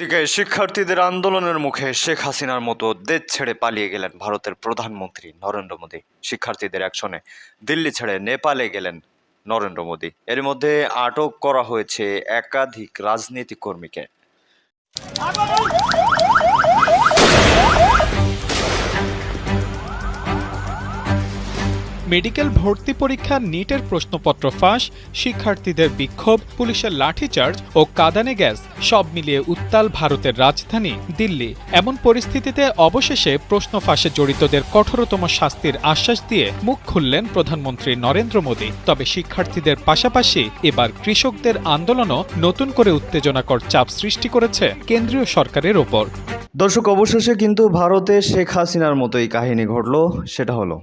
দিকে শিক্ষার্থীদের আন্দোলনের মুখে শেখ হাসিনার মতো দেশ ছেড়ে পালিয়ে গেলেন ভারতের প্রধানমন্ত্রী নরেন্দ্র মোদী। শিক্ষার্থীদের অ্যাকশনে দিল্লি ছেড়ে নেপালে গেলেন নরেন্দ্র মোদী। এর মধ্যে আটক করা হয়েছে একাধিক রাজনৈতিক কর্মীকে। মেডিকেল ভর্তি পরীক্ষা নিটের প্রশ্নপত্র ফাঁস, শিক্ষার্থীদের বিক্ষোভ, পুলিশের লাঠিচার্জ ও কাঁদানে গ্যাস সব মিলিয়ে উত্তাল ভারতের রাজধানী দিল্লি। এমন পরিস্থিতিতে অবশেষে প্রশ্ন ফাঁসে জড়িতদের কঠোরতম শাস্তির আশ্বাস দিয়ে মুখ খুললেন প্রধানমন্ত্রী নরেন্দ্র মোদী। তবে শিক্ষার্থীদের পাশাপাশি এবার কৃষকদের আন্দোলনও নতুন করে উত্তেজনাকর চাপ সৃষ্টি করেছে কেন্দ্রীয় সরকারের ওপর। দর্শক, অবশেষে কিন্তু ভারতে শেখ হাসিনার মতোই কাহিনী ঘটল। সেটা হলো,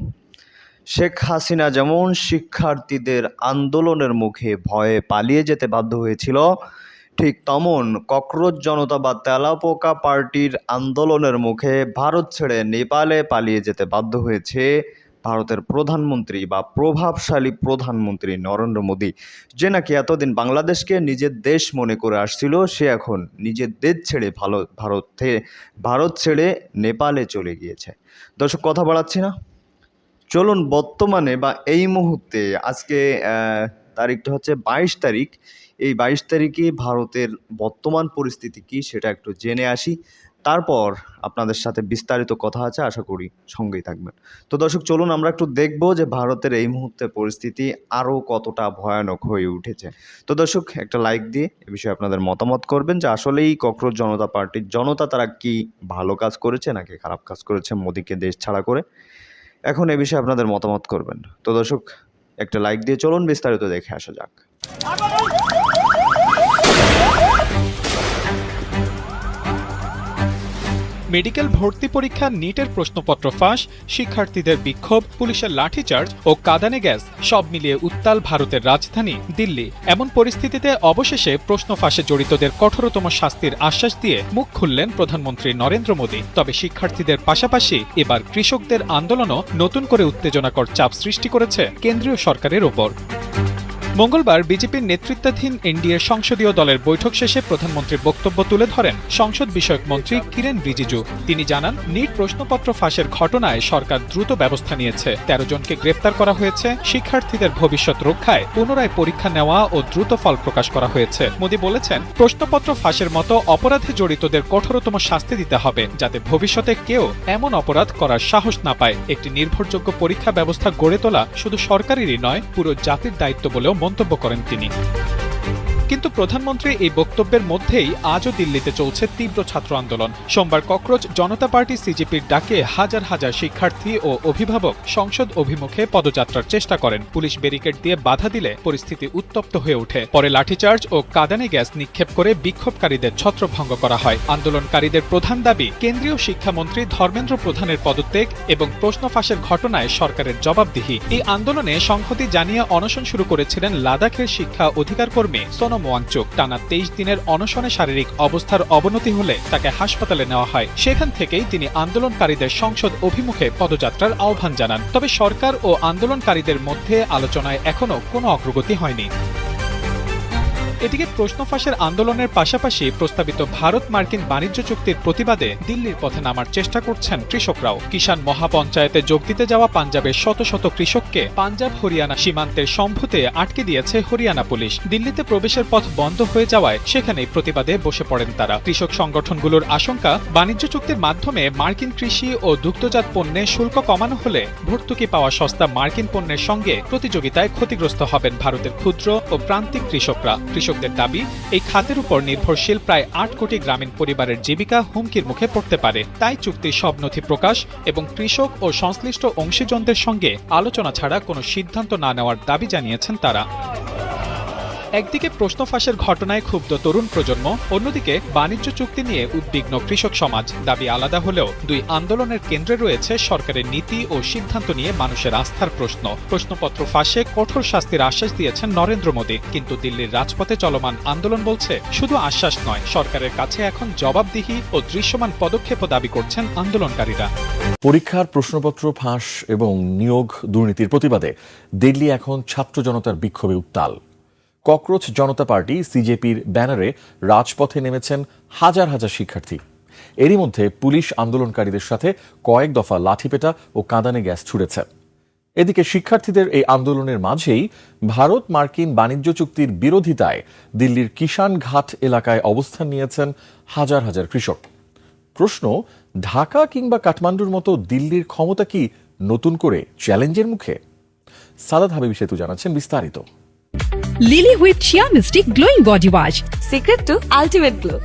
শেখ হাসিনা যেমন শিক্ষার্থীদের আন্দোলনের মুখে ভয়ে পালিয়ে যেতে বাধ্য হয়েছিল, ঠিক তেমন ককরোচ জনতা বা তেলাপোকা পার্টির আন্দোলনের মুখে ভারত ছেড়ে নেপালে পালিয়ে যেতে বাধ্য হয়েছে ভারতের প্রধানমন্ত্রী বা প্রভাবশালী প্রধানমন্ত্রী নরেন্দ্র মোদী, যে নাকি এতদিন বাংলাদেশকে নিজের দেশ মনে করে আসছিল। সে এখন নিজের দেশ ছেড়ে ভারত ছেড়ে নেপালে চলে গিয়েছে। দর্শক, কথা বাড়াচ্ছি না, চলুন বর্তমানে বা এই মুহূর্তে আজকে তারিখটা হচ্ছে 22 তারিখ। এই 22 তারিখে ভারতের বর্তমান পরিস্থিতি কি সেটা একটু জেনে আসি, তারপর আপনাদের সাথে বিস্তারিত কথা আছে, আশা করি সঙ্গেই থাকবেন। তো দর্শক, চলুন আমরা একটু দেখব যে ভারতের এই মুহূর্তে পরিস্থিতি আরও কতটা ভয়ানক হয়ে উঠেছে। তো দর্শক, একটা লাইক দিয়ে এ বিষয়ে আপনাদের মতামত করবেন যে আসলেই ককরোচ জনতা পার্টির জনতা তারা কি ভালো কাজ করেছে নাকি খারাপ কাজ করেছে মোদীকে দেশ ছাড়া করে। এখন এ বিষয়ে আপনাদের মতামত করবেন। তো দর্শক, একটা লাইক দিয়ে চলুন বিস্তারিত দেখে আসা যাক। মেডিকেল ভর্তি পরীক্ষা নিটের প্রশ্নপত্র ফাঁস, শিক্ষার্থীদের বিক্ষোভ, পুলিশের লাঠিচার্জ ও কাঁদানে গ্যাস সব মিলিয়ে উত্তাল ভারতের রাজধানী দিল্লি। এমন পরিস্থিতিতে অবশেষে প্রশ্ন ফাঁসে জড়িতদের কঠোরতম শাস্তির আশ্বাস দিয়ে মুখ খুললেন প্রধানমন্ত্রী নরেন্দ্র মোদী। তবে শিক্ষার্থীদের পাশাপাশি এবার কৃষকদের আন্দোলনও নতুন করে উত্তেজনাকর চাপ সৃষ্টি করেছে কেন্দ্রীয় সরকারের ওপর। মঙ্গলবার বিজেপির নেতৃত্বাধীন এনডিএ সংসদীয় দলের বৈঠক শেষে প্রধানমন্ত্রীর বক্তব্য তুলে ধরেন সংসদ বিষয়ক মন্ত্রী কিরেন রিজিজু। তিনি জানান, নিট প্রশ্নপত্র ফাঁসের ঘটনায় সরকার দ্রুত ব্যবস্থা নিয়েছে। 13 জনকে গ্রেপ্তার করা হয়েছে। শিক্ষার্থীদের ভবিষ্যৎ রক্ষায় পুনরায় পরীক্ষা নেওয়া ও দ্রুত ফল প্রকাশ করা হয়েছে। মোদী বলেছেন, প্রশ্নপত্র ফাঁসের মতো অপরাধে জড়িতদের কঠোরতম শাস্তি দিতে হবে, যাতে ভবিষ্যতে কেউ এমন অপরাধ করার সাহস না পায়। একটি নির্ভরযোগ্য পরীক্ষা ব্যবস্থা গড়ে তোলা শুধু সরকারেরই নয়, পুরো জাতির দায়িত্ব বলেও মন্তব্য করেন তিনি। কিন্তু প্রধানমন্ত্রী এই বক্তব্যের মধ্যেই আজও দিল্লিতে চলছে তীব্র ছাত্র আন্দোলন। সোমবার ককরোচ জনতা পার্টি সিজেপির ডাকে হাজার হাজার শিক্ষার্থী ও অভিভাবক সংসদ অভিমুখে পদযাত্রার চেষ্টা করেন। পুলিশ ব্যারিকেড দিয়ে বাধা দিলে পরিস্থিতি উত্তপ্ত হয়ে ওঠে। পরে লাঠিচার্জ ও কাঁদানে গ্যাস নিক্ষেপ করে বিক্ষোভকারীদের ছত্রভঙ্গ করা হয়। আন্দোলনকারীদের প্রধান দাবি, কেন্দ্রীয় শিক্ষামন্ত্রী ধর্মেন্দ্র প্রধানের পদত্যাগ এবং প্রশ্ন ফাঁসের ঘটনায় সরকারের জবাবদিহি। এই আন্দোলনে সংহতি জানিয়ে অনশন শুরু করেছিলেন লাদাখের শিক্ষা অধিকার কর্মী সোনম ওয়াংচুক। টানা 23 দিনের অনশনে শারীরিক অবস্থার অবনতি হলে তাকে হাসপাতালে নেওয়া হয়। সেখান থেকেই তিনি আন্দোলনকারীদের সংসদ অভিমুখে পদযাত্রার আহ্বান জানান। তবে সরকার ও আন্দোলনকারীদের মধ্যে আলোচনায় এখনও কোনো অগ্রগতি হয়নি। এদিকে প্রশ্ন ফাঁসের আন্দোলনের পাশাপাশি প্রস্তাবিত ভারত মার্কিন বাণিজ্য চুক্তির প্রতিবাদে দিল্লির পথে নামার চেষ্টা করছেন কৃষকরাও। কিষাণ মহাপঞ্চায়েতে যোগ দিতে যাওয়া পাঞ্জাবের শত শত কৃষককে পাঞ্জাব হরিয়ানা সীমান্তের সম্ভুতে আটকে দিয়েছে হরিয়ানা পুলিশ। দিল্লিতে প্রবেশের পথ বন্ধ হয়ে যাওয়ায় সেখানেই প্রতিবাদে বসে পড়েন তারা। কৃষক সংগঠনগুলোর আশঙ্কা, বাণিজ্য চুক্তির মাধ্যমে মার্কিন কৃষি ও দুগ্ধজাত পণ্যে শুল্ক কমানো হলে ভর্তুকি পাওয়া সস্তা মার্কিন পণ্যের সঙ্গে প্রতিযোগিতায় ক্ষতিগ্রস্ত হবেন ভারতের ক্ষুদ্র ও প্রান্তিক কৃষকরা। কৃষকদের দাবি, এই খাতের উপর নির্ভরশীল প্রায় 8 কোটি গ্রামীণ পরিবারের জীবিকা হুমকির মুখে পড়তে পারে। তাই চুক্তির সব নথি প্রকাশ এবং কৃষক ও সংশ্লিষ্ট অংশীজনদের সঙ্গে আলোচনা ছাড়া কোনো সিদ্ধান্ত না নেওয়ার দাবি জানিয়েছেন তারা। একদিকে প্রশ্ন ফাঁসের ঘটনায় ক্ষুব্ধ তরুণ প্রজন্ম, অন্যদিকে বাণিজ্য চুক্তি নিয়ে উদ্বিগ্ন কৃষক সমাজ। দাবি আলাদা হলেও দুই আন্দোলনের কেন্দ্রে রয়েছে সরকারের নীতি ও সিদ্ধান্ত নিয়ে মানুষের আস্থার প্রশ্ন। প্রশ্নপত্র ফাঁসে কঠোর শাস্তির আশ্বাস দিয়েছেন নরেন্দ্র মোদী, কিন্তু দিল্লির রাজপথে চলমান আন্দোলন বলছে শুধু আশ্বাস নয়, সরকারের কাছে এখন জবাবদিহি ও দৃশ্যমান পদক্ষেপও দাবি করছেন আন্দোলনকারীরা। পরীক্ষার প্রশ্নপত্র ফাঁস এবং নিয়োগ দুর্নীতির প্রতিবাদে দিল্লি এখন ছাত্র জনতার বিক্ষোভে উত্তাল। ককরোচ জনতা পার্টি সিজেপির ব্যানারে রাজপথে নেমেছেন হাজার হাজার শিক্ষার্থী। এরই মধ্যে পুলিশ আন্দোলনকারীদের সাথে কয়েক দফা লাঠিপেটা ও কাঁদানে গ্যাস ছুড়েছে। এদিকে শিক্ষার্থীদের এই আন্দোলনের মাঝেই ভারত মার্কিন বাণিজ্য চুক্তির বিরোধিতায় দিল্লির কিষান ঘাট এলাকায় অবস্থান নিয়েছেন হাজার হাজার কৃষক। প্রশ্ন, ঢাকা কিংবা কাঠমান্ডুর মতো দিল্লির ক্ষমতা কি নতুন করে চ্যালেঞ্জের মুখে? সাদাত হাবিব সেতু জানাচ্ছেন বিস্তারিত। Lily whip shea mystic glowing body wash, secret to ultimate glow.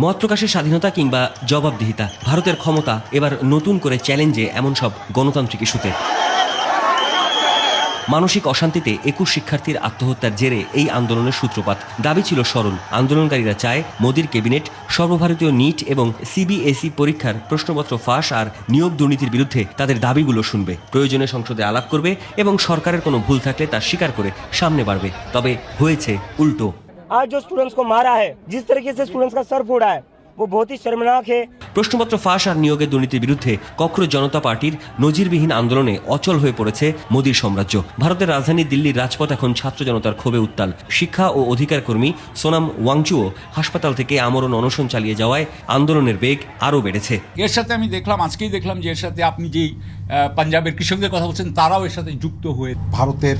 মত প্রকাশের স্বাধীনতা কিংবা জবাবদিহিতা, ভারতের ক্ষমতা এবার নতুন করে চ্যালেঞ্জে এমন সব গণতান্ত্রিক ইস্যুতে। মানসিক অশান্তিতে 21 শিক্ষার্থীর আত্মহত্যার জেরে এই আন্দোলনের সূত্রপাত। দাবি ছিল সরল, আন্দোলনকারীরা চায় মোদির ক্যাবিনেট সর্বভারতীয় নিট এবং সিবিএসই পরীক্ষার প্রশ্নপত্র ফাঁস আর নিয়োগ দুর্নীতির বিরুদ্ধে তাদের দাবিগুলো শুনবে, প্রয়োজনে সংসদে আলাপ করবে এবং সরকারের কোনো ভুল থাকলে তা স্বীকার করে সামনে বাড়বে। তবে হয়েছে উল্টো। आज जो स्टूडेंट्स को मारा है, जिस तरीके से स्टूडेंट्स का सर फोड़ा है, वो बहुत ही शर्मनाक है। প্রশ্নপত্র ফাঁস আর নিয়োগের দুর্নীতির বিরুদ্ধে ককরোচ জনতা পার্টির নজিরবিহীন আন্দোলনে অচল হয়ে পড়েছে মোদির সাম্রাজ্য। ভারতের রাজধানী দিল্লির রাজপথ এখন ছাত্র জনতার ক্ষোভে উত্তাল। শিক্ষা ও অধিকার কর্মী সোনাম ওয়াংচুও হাসপাতাল থেকে আমরণ অনশন চালিয়ে যাওয়ায় আন্দোলনের বেগ আরও বেড়েছে। এর সাথে আমি দেখলাম, আজকেই দেখলাম যে এর সাথে আপনি যেই পাঞ্জাবের কৃষকদের কথা বলছেন তারাও এর সাথে যুক্ত হয়ে ভারতের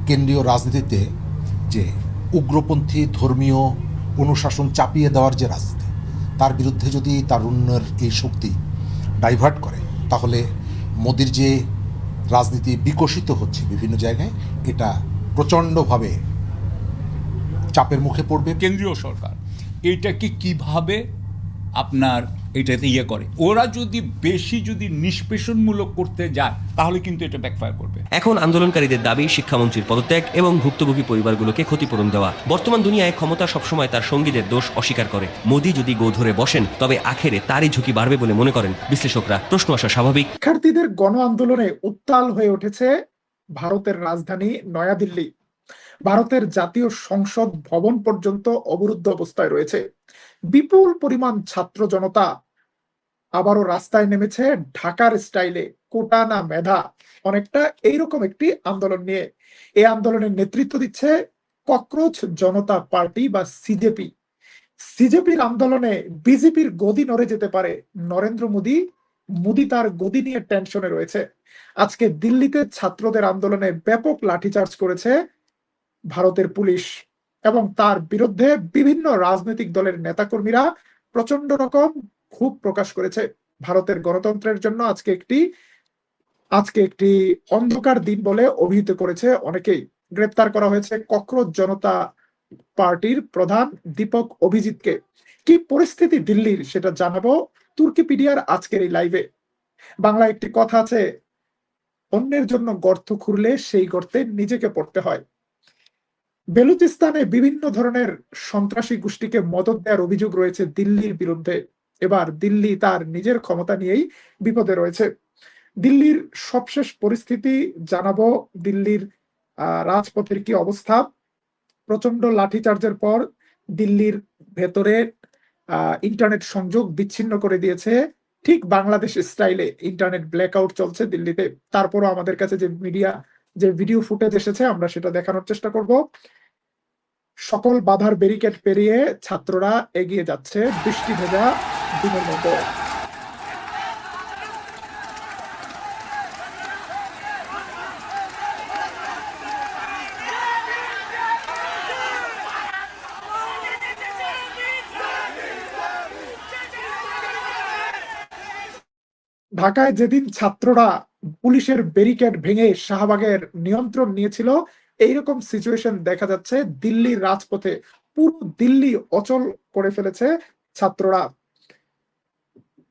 কেন্দ্রীয় রাজনীতিতে যে উগ্রপন্থী ধর্মীয় অনুশাসন চাপিয়ে দেওয়ার যে রাজনীতি, তার বিরুদ্ধে যদি তারুণ্যের এই শক্তি ডাইভার্ট করে, তাহলে মোদির যে রাজনীতি বিকশিত হচ্ছে বিভিন্ন জায়গায়, এটা প্রচণ্ডভাবে চাপের মুখে পড়বে। কেন্দ্রীয় সরকার এইটাকে কিভাবে আপনার এটাতে করে, ওরা যদি বেশি নিষ্পেষণমূলক করতে যায় তাহলে কিন্তু এটা ব্যাকফায়ার করবে। এখন আন্দোলনকারীদের দাবি শিক্ষামন্ত্রীর পদত্যাগ এবং ভুক্তভোগী পরিবারগুলোকে ক্ষতিপূরণ দেওয়া। বর্তমান দুনিয়ায় ক্ষমতা সবসময় তার সঙ্গীদের দোষ অস্বীকার করে। মোদি যদি গো ধরে বসেন তবে আখেরে তারই ঝুঁকি বাড়বে বলে মনে করেন বিশ্লেষকরা। প্রশ্ন আসা স্বাভাবিক। শিক্ষার্থীদের গণ আন্দোলনে উত্তাল হয়ে উঠেছে ভারতের রাজধানী নয়াদিল্লি। ভারতের জাতীয় সংসদ ভবন পর্যন্ত অবরুদ্ধ অবস্থায় রয়েছে। বিপুল পরিমাণ ছাত্র জনতা আবারও রাস্তায় নেমেছে ঢাকার স্টাইলে, কোটা না মেধা, অনেকটা এইরকম একটি আন্দোলন নিয়ে। এই আন্দোলনের নেতৃত্ব দিচ্ছে ককরোচ জনতা পার্টি বা সিজেপি। সিজেপির আন্দোলনে বিজেপির গদি নড়ে যেতে পারে। নরেন্দ্র মোদি তার গদি নিয়ে টেনশনে রয়েছে। আজকে দিল্লিতে ছাত্রদের আন্দোলনে ব্যাপক লাঠিচার্জ করেছে ভারতের পুলিশ এবং তার বিরুদ্ধে বিভিন্ন রাজনৈতিক দলের নেতাকর্মীরা প্রচন্ড রকম ক্ষোভ প্রকাশ করেছে। ভারতের গণতন্ত্রের জন্য আজকে একটি অন্ধকার দিন বলে অভিহিত করেছে অনেকেই। গ্রেপ্তার করা হয়েছে ককরোচ জনতা পার্টির প্রধান দীপক অভিজিৎকে। কি পরিস্থিতি দিল্লির সেটা জানাবো তুর্কিপিডিয়ার আজকের এই লাইভে। বাংলা একটি কথা আছে, অন্যের জন্য গর্ত খুঁড়লে সেই গর্তে নিজেকে পড়তে হয়। বেলুচিস্তানে বিভিন্ন ধরনের সন্ত্রাসী গোষ্ঠীকে মদত দেওয়ার অভিযোগ রয়েছে দিল্লির বিরুদ্ধে। এবার দিল্লি তার নিজের ক্ষমতা নিয়েই বিপদে রয়েছে। দিল্লির সবশেষ পরিস্থিতি জানাবো, দিল্লির রাজপথের কি অবস্থা। প্রচন্ড লাঠিচার্জের পর দিল্লির ভেতরে ইন্টারনেট সংযোগ বিচ্ছিন্ন করে দিয়েছে, ঠিক বাংলাদেশ স্টাইলে ইন্টারনেট ব্ল্যাকআউট চলছে দিল্লিতে। তারপরও আমাদের কাছে যে ভিডিও ফুটেজ এসেছে আমরা সেটা দেখানোর চেষ্টা করব। সকল বাধার ব্যারিকেড পেরিয়ে ছাত্ররা এগিয়ে যাচ্ছে বৃষ্টি ভেজা দিনের মতো। ঢাকায় যেদিন ছাত্ররা পুলিশের ব্যারিকেড ভেঙে শাহবাগের নিয়ন্ত্রণ নিয়েছিল, এইরকম সিচুয়েশন দেখা যাচ্ছে দিল্লির রাজপথে। পুরো দিল্লি অচল করে ফেলেছে ছাত্ররা।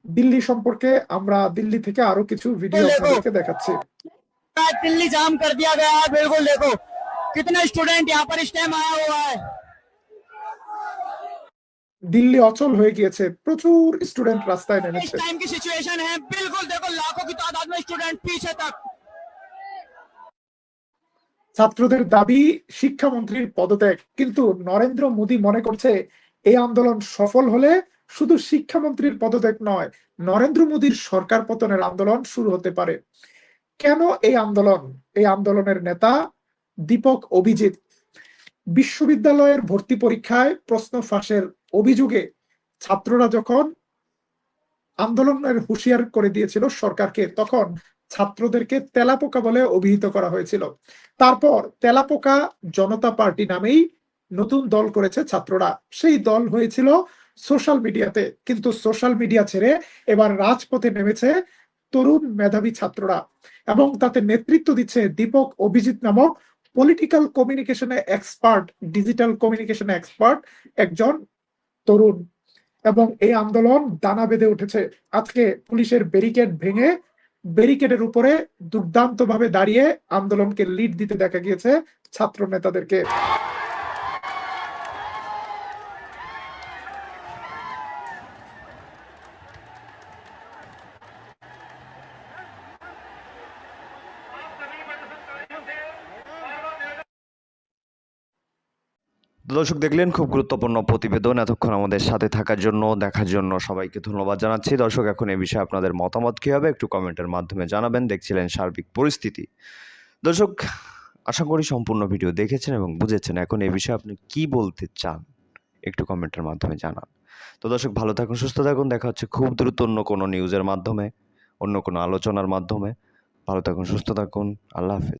দিল্লি সম্পর্কে আমরা দিল্লি থেকে আরো কিছু ভিডিও আপনাদেরকে দেখাচ্ছি। दिल्ली जाम कर दिया गया है, बिल्कुल देखो कितने स्टूडेंट यहाँ पर इस टाइम आया हुआ है। दिल्ली অচল হয়ে গিয়েছে, প্রচুর স্টুডেন্ট রাস্তায় इस নেমেছে। टाइम की सिचुएशन है, बिल्कुल देखो लाखों की तादाद में स्टूडेंट पीछे तक। ছাত্রদের দাবি শিক্ষামন্ত্রীর পদত্যাগ, কিন্তু নরেন্দ্র মোদী মনে করছে এই আন্দোলন সফল হলে শুধু শিক্ষামন্ত্রীর পদত্যাগ নয়, নরেন্দ্র মোদীর সরকার পতনের আন্দোলন শুরু হতে পারে। কেন এই আন্দোলন? এই আন্দোলনের নেতা দীপক অভিজিৎ বিশ্ববিদ্যালয়ের ভর্তি পরীক্ষায় প্রশ্ন ফাঁসের অভিযোগে ছাত্ররা যখন আন্দোলনের হুঁশিয়ার করে দিয়েছিল সরকারকে, তখন ছাত্রদেরকে তেলাপোকা বলে অভিহিত করা হয়েছিল। তারপর তেলাপোকা জনতা পার্টি নামেই নতুন দল করেছে ছাত্ররা। সেই দল হয়েছিল সোশ্যাল মিডিয়াতে, কিন্তু সোশ্যাল মিডিয়া ছেড়ে এবার রাজপথে নেমেছে তরুণ মেধাবী ছাত্ররা, এবং তাতে নেতৃত্ব দিচ্ছে দীপক অভিজিৎ নামক পলিটিক্যাল কমিউনিকেশনে এক্সপার্ট, ডিজিটাল কমিউনিকেশনে এক্সপার্ট একজন তরুণ। এবং এই আন্দোলন দানা বেঁধে উঠেছে। আজকে পুলিশের ব্যারিকেড ভেঙে ব্যারিকেডের উপরে দুর্দান্ত ভাবে দাঁড়িয়ে আন্দোলনকে লিড দিতে দেখা গিয়েছে ছাত্র নেতাদেরকে। দর্শক দেখলেন খুব গুরুত্বপূর্ণ প্রতিবেদন। এতক্ষণ আমাদের সাথে থাকার জন্য, দেখার জন্য সবাইকে ধন্যবাদ জানাচ্ছি। দর্শক, এখন এই বিষয়ে আপনাদের মতামত কী হবে একটু কমেন্টের মাধ্যমে জানাবেন। দেখছিলেন সার্বিক পরিস্থিতি। দর্শক, আশা করি সম্পূর্ণ ভিডিও দেখেছেন এবং বুঝেছেন। এখন এই বিষয়ে আপনি কি বলতে চান একটু কমেন্টের মাধ্যমে জানান। তো দর্শক, ভালো থাকুন, সুস্থ থাকুন। দেখা হচ্ছে খুব দ্রুত অন্য কোনো নিউজের মাধ্যমে, অন্য কোনো আলোচনার মাধ্যমে। ভালো থাকুন, সুস্থ থাকুন। আল্লাহ হাফেজ।